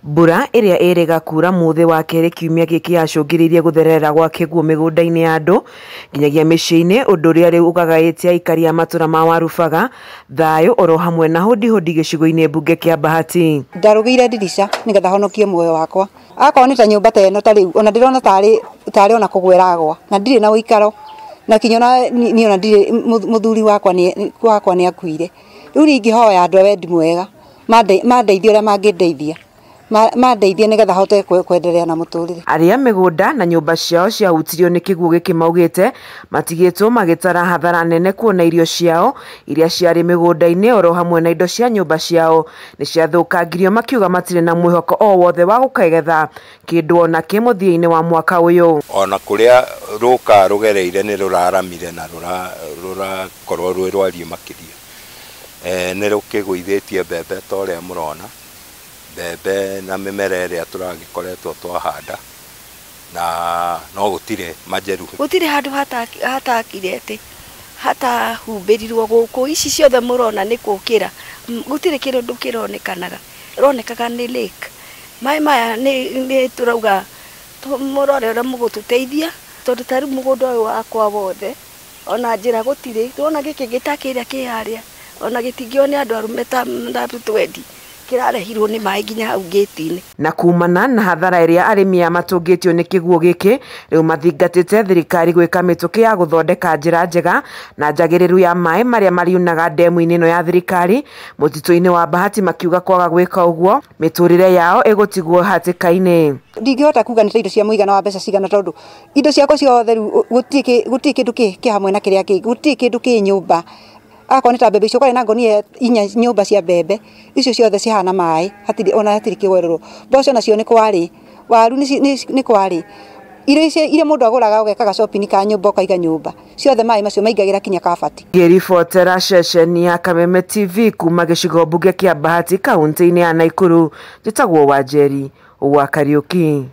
Mbura iria ĩrĩga kura muthi wa kerĩ kiumia gĩkĩ yacũngĩrĩirie gũtherera gwa kĩguũ mĩgũnda-inĩ ya andũ nginyagia mĩciĩ-inĩ, ũndũ ũrĩa rĩu ũgagaĩtie aikari a matũra ma Warubaga thayũ oro hamwe na hũdihũdi gĩcigo-inĩ mbunge kĩa Bahati. Ndarugĩire ndirica nĩgetha honokie muoyo wakwa. Akorwo nĩ ta nyũmba ta ĩno ta rĩu ona ndĩrona tarĩ ona kũgweragwa na ndirĩ na ũikaro na kinyona niĩ ona ndirĩ mũthuri wakwa nĩ akuire. Rĩu ingĩhoya andũ a wendi mwega mandeithie ũrĩa mangĩndeithia mandeithie nĩgetha hote kwendelea na mũtũrĩre. Arĩa mĩgũnda na nyũmba ciao ciahutirio nĩ kĩguũ gĩkĩ maugĩte matigĩtwo magĩtara hathara nene kuona irio ciao iria ciarĩ mĩgũnda-inĩ oro hamwe na indo cia nyũmba ciao nĩ ciathũkangirio, makiuga matirĩ na mwĩhoko o wothe wa gũkagetha kĩndũ ona kĩ mũthia-inĩ wa mwaka ũyũ. Ona kũrĩa rũka rũgereire nĩ rũraramire na rũrakorwo rwĩ rwariĩ makĩria. Nĩ rũkĩgũithĩtie mbembe ta ũrĩa mũrona, mbembe na mĩmera ĩrĩa tũragĩkoretwo twahanda na no gũtirĩ majeruhi. Gũtirĩ handũ hatakire atĩ hatahumbĩrirwo gũkũ, ici ciothe mũrona nĩ kũkĩra, gũtirĩ kĩndũ ronekaga nĩ lake. Maĩ maya nĩ turauga mũrore ũrĩa mũgũtũteithia tondũ tarĩ mũgũnda ũyũ wakwa wothe ona njĩra gũtirĩ, tuona gĩkĩ gĩtakĩrĩa kĩharĩa ona gĩtingĩo nĩ andũ arume ta twendi kĩrarehirwo nĩ maĩ nginya hau gĩti-inĩ. Na kumana na hathara ĩrĩa arĩmi matũngĩtio nĩ kĩguũ gĩkĩ, rĩu mathingatĩte thirikari gwĩka mĩtũkĩ ya gũthondeka njĩra njega na njagĩrĩru ya maĩ marĩa mariunaga ndemu-inĩ ĩno ya thirikari mũtitũ-inĩ wa Bahati, makiuga kwaga gwĩka ũguo mĩtũrĩre yao ĩgũtigwo hatĩka-inĩ. Ndingĩhota kuga nĩ indo cia mũigana wa mbeca cigana tondũ indo ciakwa ciothe rĩu gũtirĩ kĩndũ kĩ hamwe na kĩrĩa kĩngĩ, gũtirĩ kĩndũ kĩ nyũmba. Akorwo nĩ ta mbembe icio kwarĩ na ngonia 4 nyũmba cia mbembe, icio ciothe cihana maĩ, hatirĩ kĩgwerũro. Mboco nacio nĩ kwarĩ, waru nĩ kwarĩ, iria mũndũ agũraga ũgekaga shopping ka nyũmba ũkaiga nyũmba, ciothe maĩ macio maingagĩra kinya kabati. Ngĩribotera ceceni ya Kameme TV kuma gĩcigo mbunge kĩa Bahati kaunti-inĩ ya Naikuru, njĩtagwo Wanjeri wa Kariuki.